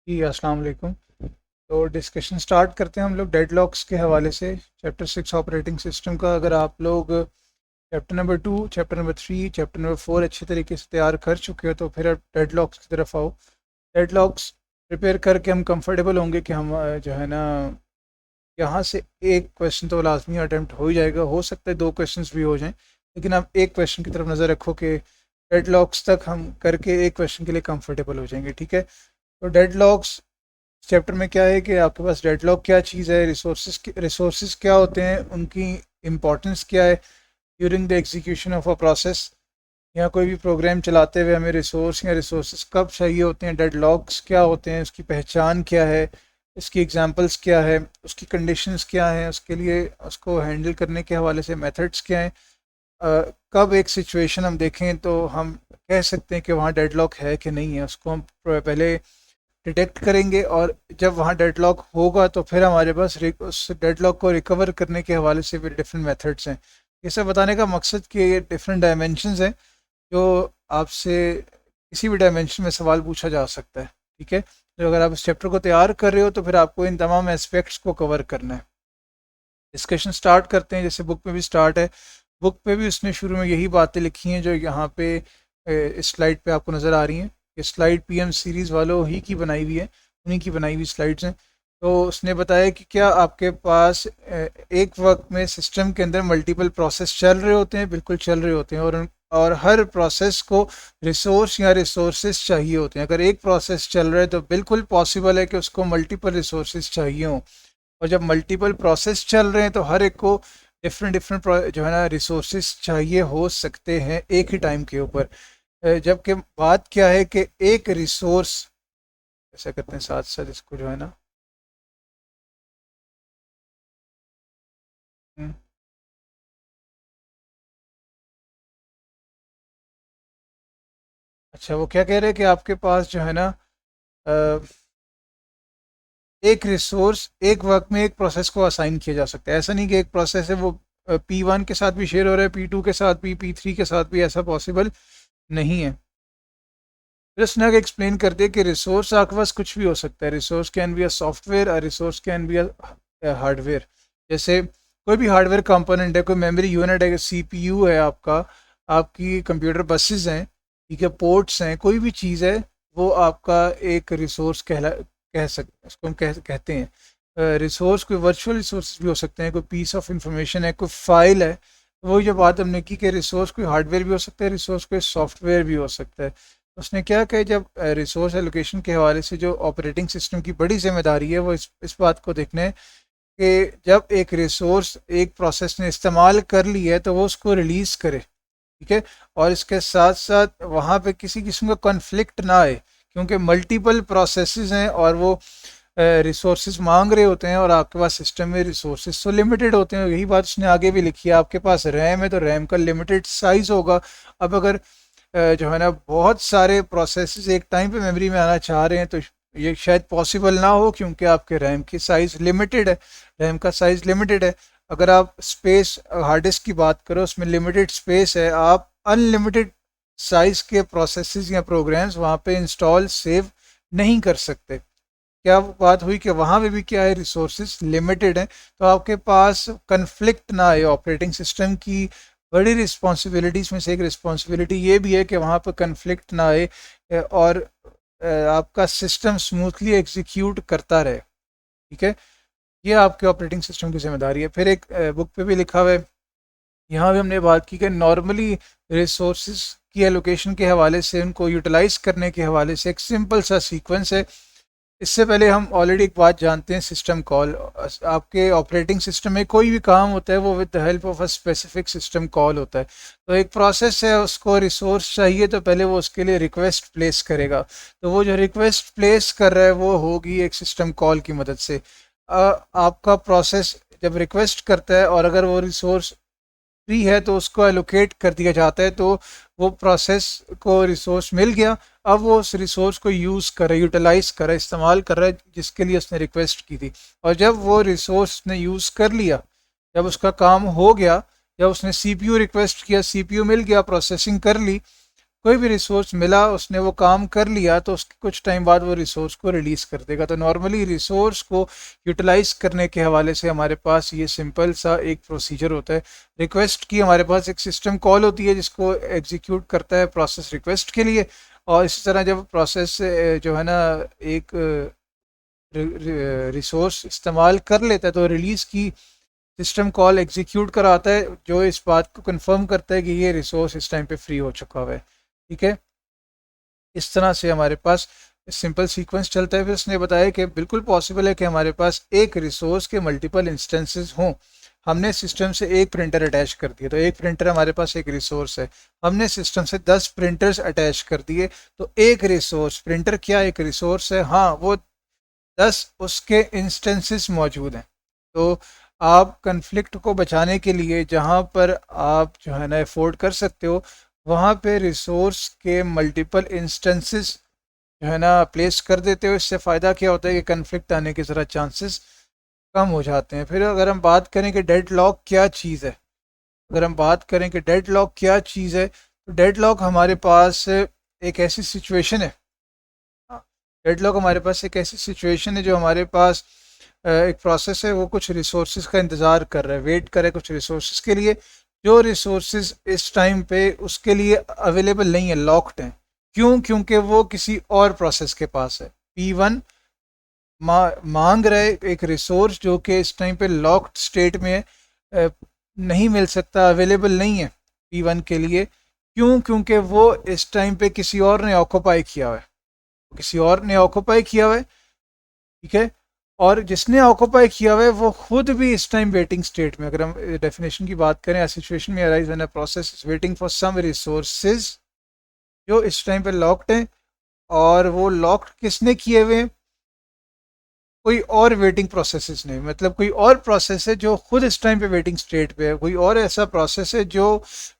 जी अस्सलाम वालेकुम। तो डिस्कशन स्टार्ट करते हैं हम लोग डेडलॉक्स के हवाले से। चैप्टर 6 ऑपरेटिंग सिस्टम का अगर आप लोग chapter number 2, chapter number 3, chapter number 4 अच्छे तरीके से तैयार कर चुके हो तो फिर अब डेडलॉक्स की तरफ आओ। डेडलॉक्स प्रिपेयर करके हम कंफर्टेबल होंगे कि हम जो है ना यहाँ से एक क्वेश्चन तो लाजमी अटैम्प्ट हो ही जाएगा। हो सकता है दो क्वेश्चंस भी हो जाएं, लेकिन आप एक क्वेश्चन की तरफ नज़र रखो कि डेडलॉक्स तक हम करके एक क्वेश्चन के लिए कंफर्टेबल हो जाएंगे। ठीक है, तो डेडलॉक्स चैप्टर में क्या है कि आपके पास डेडलॉक क्या चीज़ है, रिसोर्सेज क्या होते हैं, उनकी इम्पोर्टेंस क्या है during the execution of a process, या कोई भी प्रोग्राम चलाते हुए हमें रिसोर्स या रिसोर्सेज कब चाहिए होते हैं, डेडलॉक्स क्या होते हैं, उसकी पहचान क्या है, इसकी एग्जांपल्स क्या है, उसकी कंडीशंस क्या हैं, उसके लिए उसको हैंडल करने के हवाले से मेथड्स क्या हैं। कब एक सिचुएशन हम देखें तो हम कह सकते हैं कि वहाँ डेडलॉक है कि नहीं है, उसको हम पहले डिटेक्ट करेंगे, और जब वहाँ डेडलॉक होगा तो फिर हमारे पास उस डेडलॉक को रिकवर करने के हवाले से भी डिफरेंट मेथड्स हैं। ये सब बताने का मकसद कि ये डिफरेंट डायमेंशंस हैं जो आपसे किसी भी डायमेंशन में सवाल पूछा जा सकता है। ठीक है, तो अगर आप इस चैप्टर को तैयार कर रहे हो तो फिर आपको इन तमाम एस्पेक्ट्स को कवर करना है। डिस्कशन स्टार्ट करते हैं, जैसे बुक में भी स्टार्ट है। बुक पे भी उसने शुरू में यही बातें लिखी हैं जो यहाँ पे इस स्लाइड पे आपको नज़र आ रही हैं। ये स्लाइड पीएम सीरीज़ वालों ही की बनाई हुई है, उन्हीं की बनाई हुई स्लाइड्स हैं। तो उसने बताया कि क्या आपके पास एक वक्त में सिस्टम के अंदर मल्टीपल प्रोसेस चल रहे होते हैं, बिल्कुल चल रहे होते हैं, और हर प्रोसेस को रिसोर्स या रिसोर्सेज चाहिए होते हैं। अगर एक प्रोसेस चल रहा है तो बिल्कुल पॉसिबल है कि उसको मल्टीपल रिसोर्सेज चाहिए हों, और जब मल्टीपल प्रोसेस चल रहे हैं तो हर एक को डिफरेंट डिफरेंट जो है ना रिसोर्सेज चाहिए हो सकते हैं एक ही टाइम के ऊपर। जबकि बात क्या है कि एक रिसोर्स, ऐसा करते हैं साथ साथ इसको जो है ना, हम्म, अच्छा वो क्या कह रहे हैं कि आपके पास जो है ना अ, एक रिसोर्स एक वक्त में एक प्रोसेस को असाइन किया जा सकता है। ऐसा नहीं कि एक प्रोसेस है वो P1 के साथ भी शेयर हो रहा है, P2 के साथ भी, P3 के साथ भी, ऐसा पॉसिबल नहीं है। फिर उसने आगे एक्सप्लेन कर दिया कि रिसोर्स आपके पास कुछ भी हो सकता है। Resource can be a software, resource can be a hardware. जैसे कोई भी हार्डवेयर कंपोनेंट है, कोई मेमोरी यूनिट है, सीपीयू है आपका, आपकी कंप्यूटर बसेस हैं, ठीक है, पोर्ट्स हैं, कोई भी चीज़ है वो आपका एक रिसोर्स कह सकते उसको हम कहते हैं रिसोर्स। कोई वर्चुअल रिसोर्स भी हो सकते हैं, कोई पीस ऑफ इंफॉर्मेशन है, कोई फाइल है। तो वही जो बात हमने की कि रिसोर्स कोई हार्डवेयर भी हो सकता है, रिसोर्स कोई सॉफ्टवेयर भी हो सकता है। उसने क्या कहा, जब रिसोर्स एलोकेशन के हवाले से जो ऑपरेटिंग सिस्टम की बड़ी जिम्मेदारी है वो इस बात को देखना है कि जब एक रिसोर्स एक प्रोसेस ने इस्तेमाल कर ली है तो वो उसको रिलीज़ करे। ठीक है, और इसके साथ साथ वहाँ पे किसी किस्म का कॉन्फ्लिक्ट ना आए, क्योंकि मल्टीपल प्रोसेसेस हैं और वो रिसोर्सेज मांग रहे होते हैं, और आपके पास सिस्टम में रिसोर्सेज तो लिमिटेड होते हैं। यही बात उसने आगे भी लिखी है, आपके पास रैम है तो रैम का लिमिटेड साइज़ होगा। अब अगर जो है ना बहुत सारे प्रोसेसेस एक टाइम पे मेमोरी में आना चाह रहे हैं तो ये शायद पॉसिबल ना हो, क्योंकि आपके रैम की साइज़ लिमिटेड है, रैम का साइज़ लिमिटेड है। अगर आप स्पेस हार्ड डिस्क की बात करो, उसमें लिमिटेड स्पेस है, आप अनलिमिटेड साइज़ के प्रोसेसेस या प्रोग्राम्स वहाँ पे इंस्टॉल सेव नहीं कर सकते। क्या बात हुई कि वहाँ पे भी क्या है, रिसोर्सेज लिमिटेड हैं। तो आपके पास कंफ्लिक्ट ना आए, ऑपरेटिंग सिस्टम की बड़ी रिस्पॉन्सिबिलिटीज़ में से एक रिस्पॉन्सिबिलिटी ये भी है कि वहाँ पर कंफ्लिक्ट ना आए, और आपका सिस्टम स्मूथली एग्जीक्यूट करता रहे। ठीक है, ये आपके ऑपरेटिंग सिस्टम की जिम्मेदारी है। फिर एक बुक पे भी लिखा हुआ है, यहाँ भी हमने बात की कि नॉर्मली रिसोर्सेज की एलोकेशन के हवाले से, उनको यूटिलाइज करने के हवाले से एक सिंपल सा सीक्वेंस है। इससे पहले हम ऑलरेडी एक बात जानते हैं, सिस्टम कॉल। आपके ऑपरेटिंग सिस्टम में कोई भी काम होता है वो with the help of a specific system call होता है। तो एक प्रोसेस है, उसको रिसोर्स चाहिए तो पहले वो उसके लिए रिक्वेस्ट प्लेस करेगा। तो वो जो रिक्वेस्ट प्लेस कर रहा है वो होगी एक सिस्टम कॉल की मदद से। आपका प्रोसेस जब रिक्वेस्ट करता है और अगर वो रिसोर्स फ्री है तो उसको एलोकेट कर दिया जाता है, तो वो प्रोसेस को रिसोर्स मिल गया। अब वो उस रिसोर्स को यूज़ कर रहा है, यूटिलाइज कर रहा है, इस्तेमाल कर रहा है जिसके लिए उसने रिक्वेस्ट की थी। और जब वो रिसोर्स ने यूज़ कर लिया, जब उसका काम हो गया, जब उसने सीपीयू रिक्वेस्ट किया, सीपीयू मिल गया, प्रोसेसिंग कर ली, कोई भी रिसोर्स मिला, उसने वो काम कर लिया, तो उसके कुछ टाइम बाद वो रिसोर्स को रिलीज़ कर देगा। तो नॉर्मली रिसोर्स को यूटिलाइज करने के हवाले से हमारे पास ये सिंपल सा एक प्रोसीजर होता है। रिक्वेस्ट की हमारे पास एक सिस्टम कॉल होती है जिसको एग्जीक्यूट करता है प्रोसेस रिक्वेस्ट के लिए, और इसी तरह जब प्रोसेस जो है ना एक रिसोर्स इस्तेमाल कर लेता है तो रिलीज़ की सिस्टम कॉल एग्जीक्यूट कराता है, जो इस बात को कंफर्म करता है कि ये रिसोर्स इस टाइम पे फ्री हो चुका हुआ है। ठीक है, इस तरह से हमारे पास सिंपल सीक्वेंस चलता है। फिर उसने बताया कि बिल्कुल पॉसिबल है कि हमारे पास एक रिसोर्स के मल्टीपल इंस्टेंसेस हों। हमने सिस्टम से एक प्रिंटर अटैच कर दिया, तो एक प्रिंटर हमारे पास एक रिसोर्स है। हमने सिस्टम से 10 प्रिंटर्स अटैच कर दिए, तो एक रिसोर्स, प्रिंटर क्या एक रिसोर्स है? हाँ, वो 10 उसके इंस्टेंसेस मौजूद हैं। तो आप कन्फ्लिक्ट को बचाने के लिए जहाँ पर आप जो है ना अफोर्ड कर सकते हो, वहाँ पे रिसोर्स के मल्टीपल इंस्टेंसेस जो है ना प्लेस कर देते हो। इससे फ़ायदा क्या होता है कि कन्फ्लिक्ट आने के ज़रा चांसेस कम हो जाते हैं। फिर अगर हम बात करें कि डेड लॉक क्या चीज़ है, अगर हम बात करें कि डेड लॉक क्या चीज़ है, तो डेड लॉक हमारे पास एक ऐसी सिचुएशन है, डेड लॉक हमारे पास एक ऐसी सिचुएशन है जो हमारे पास एक प्रोसेस है, वो कुछ रिसोर्सेज का इंतज़ार कर रहा है, वेट कर रहा है कुछ रिसोर्सेज के लिए, जो रिसोर्सेज इस टाइम पे उसके लिए अवेलेबल नहीं है, लॉक्ड हैं। क्यों? क्योंकि वो किसी और प्रोसेस के पास है। P1 मांग रहे एक रिसोर्स जो कि इस टाइम पे लॉक्ड स्टेट में है, नहीं मिल सकता, अवेलेबल नहीं है P1 के लिए। क्यों? क्योंकि वो इस टाइम पे किसी और ने ऑक्यूपाई किया हुआ है, किसी और ने ऑक्यूपाई किया हुआ है। ठीक है, और जिसने ऑक्यूपाई किया हुआ है वो खुद भी इस टाइम वेटिंग स्टेट में। अगर हम डेफिनेशन की बात करें, सिचुएशन में arise when a process is waiting for some resources जो इस टाइम पे लॉक्ड हैं, और वो लॉक्ड किसने किए हुए हैं? कोई और वेटिंग प्रोसेसेस नहीं, मतलब कोई और प्रोसेस है जो खुद इस टाइम पे वेटिंग स्टेट पे है, कोई और ऐसा प्रोसेस है जो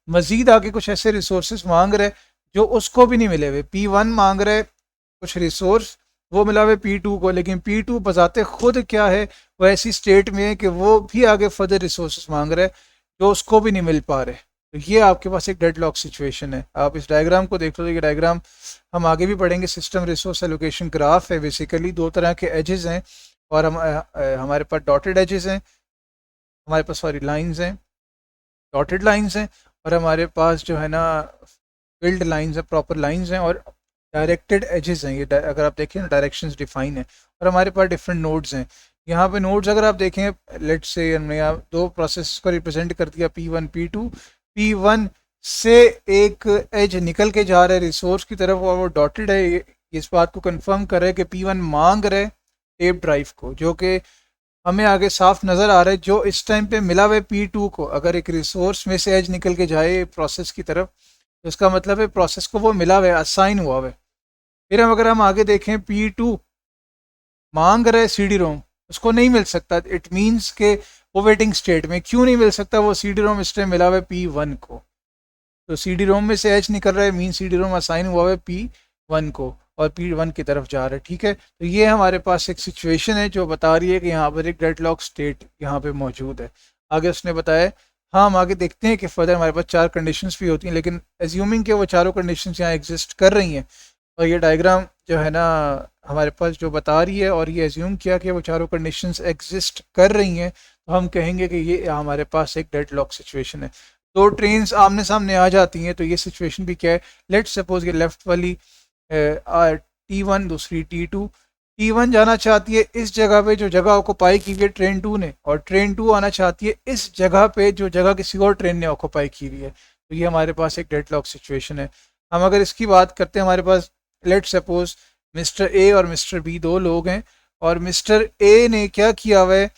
मजीद आगे कुछ ऐसे रिसोर्सेज मांग रहे जो उसको भी नहीं मिले हुए। P1 मांग रहे कुछ रिसोर्स, वो मिला हुआ P2 को, लेकिन P2 बजाते खुद क्या है, वो ऐसी स्टेट में है कि वो भी आगे फर्दर रिसोर्सेज मांग रहे जो उसको भी नहीं मिल पा रहे। तो ये आपके पास एक डेडलॉक सिचुएशन है। आप इस डायग्राम को देख लो, ये डायग्राम हम आगे भी पढ़ेंगे। सिस्टम रिसोर्स एलोकेशन ग्राफ है, बेसिकली दो तरह के एजेस हैं, और हमारे पास डॉटेड एजेस हैं, हमारे पास सॉरी लाइंस हैं, डॉटेड लाइंस हैं, और हमारे पास जो है ना फिल्ड लाइंस हैं, प्रॉपर लाइंस हैं, और डायरेक्टेड एजेस हैं। ये अगर आप देखें डायरेक्शंस डिफाइन है, और हमारे पास डिफरेंट नोड्स हैं। यहाँ पे नोड्स अगर आप देखें, लेट्स से हमने यहाँ दो प्रोसेस को रिप्रेजेंट कर दिया, P1 P2। P1 से एक एज निकल के जा रहा है रिसोर्स की तरफ, और वो डॉटेड है, ये इस बात को कंफर्म कर रहा है कि P1 मांग रहे टेप ड्राइव को, जो कि हमें आगे साफ नज़र आ रहा है। जो इस टाइम पे मिला हुआ है P2 को, अगर एक रिसोर्स में से एज निकल के जाए प्रोसेस की तरफ, तो इसका मतलब है प्रोसेस को वो मिला हुआ है, असाइन हुआ हुआ है। फिर अगर हम आगे देखें, P2 मांग रहे CD-ROM, उसको नहीं मिल सकता। इट मीन्स के वो वेटिंग स्टेट में। क्यों नहीं मिल सकता? वो CD-ROM इस टाइम मिला हुआ है P1 को, तो CD-ROM में से एच निकल रहा है, मीन CD-ROM असाइन हुआ है P1 को, और P1 की तरफ जा रहा है। ठीक है, तो ये हमारे पास एक सिचुएशन है जो बता रही है कि यहाँ पर एक डेडलॉक स्टेट यहाँ पे मौजूद है। आगे उसने बताया, हाँ हम आगे देखते हैं कि फर्दर हमारे पास 4 कंडीशंस भी होती हैं, लेकिन एज्यूमिंग के वो चारों कंडीशंस यहाँ एग्जिस्ट कर रही हैं, और ये डायग्राम जो है ना हमारे पास जो बता रही है, और ये एज्यूम किया कि वो चारों कंडीशंस एग्जिस्ट कर रही हैं, तो हम कहेंगे कि ये हमारे पास एक डेडलॉक सिचुएशन है। दो ट्रेन्स आमने सामने आ जाती हैं, तो ये सिचुएशन भी क्या है? लेट्स सपोज ये लेफ्ट वाली T1, दूसरी T2। T1 जाना चाहती है इस जगह पे जो जगह ऑक्यूपाई की हुई है ट्रेन 2 ने, और ट्रेन 2 आना चाहती है इस जगह पे जो जगह किसी और ट्रेन ने ऑक्यूपाई की हुई है। तो ये हमारे पास एक डेडलॉक सिचुएशन है। हम अगर इसकी बात करते हैं, हमारे पास लेट्स सपोज मिस्टर ए और मिस्टर बी दो लोग हैं, और मिस्टर ए ने क्या किया हुआ है,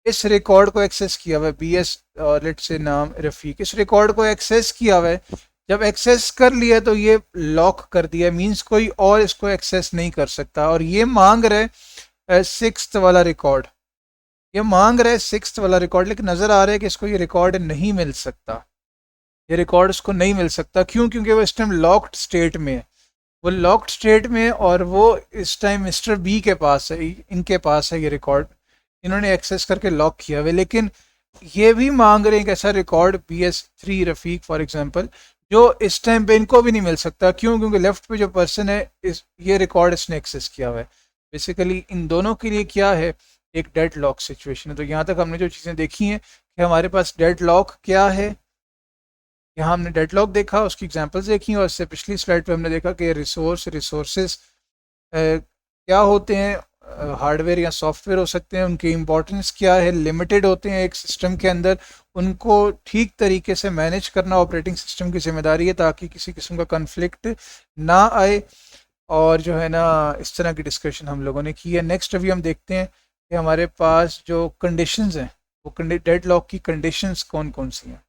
इस रिकॉर्ड को एक्सेस किया हुआ है, BS और लेट्स से नाम रफ़ीक, इस रिकॉर्ड को एक्सेस किया हुआ है। जब एक्सेस कर लिया तो ये लॉक कर दिया, मींस कोई और इसको एक्सेस नहीं कर सकता। और ये मांग रहे 6th वाला रिकॉर्ड, ये मांग रहे 6th वाला रिकॉर्ड, लेकिन नज़र आ रहा है कि इसको ये रिकॉर्ड नहीं मिल सकता, ये रिकॉर्ड इसको नहीं मिल सकता। क्यों? क्योंकि वो इस टाइम लॉक्ड स्टेट में है, वो लॉक्ड स्टेट में, और वो इस टाइम मिस्टर बी के पास है, इनके पास है ये रिकॉर्ड, इन्होंने एक्सेस करके लॉक किया हुआ है। लेकिन ये भी मांग रहे हैं एक ऐसा record BS3 Rafiq for example, जो इस टाइम पे इनको भी नहीं मिल सकता। क्यों? क्योंकि लेफ्ट पे जो पर्सन है इस ये रिकॉर्ड इसने एक्सेस किया हुआ है। बेसिकली इन दोनों के लिए क्या है, एक डेड लॉक सिचुएशन है। तो यहाँ तक हमने जो चीज़ें देखी हैं कि हमारे पास डेड लॉक क्या है, यहाँ हमने डेडलॉक देखा, उसकी एग्जांपल्स देखी, और इससे पिछली स्लाइड पे हमने देखा कि रिसोर्सेज क्या होते हैं, हार्डवेयर या सॉफ्टवेयर हो सकते हैं, उनकी इम्पोर्टेंस क्या है, लिमिटेड होते हैं एक सिस्टम के अंदर, उनको ठीक तरीके से मैनेज करना ऑपरेटिंग सिस्टम की जिम्मेदारी है ताकि किसी किस्म का कन्फ्लिक्ट ना आए। और जो है ना, इस तरह की डिस्कशन हम लोगों ने की है। नेक्स्ट अभी हम देखते हैं कि हमारे पास जो कंडीशंस हैं वो डेड लॉक की कंडीशंस कौन कौन सी हैं।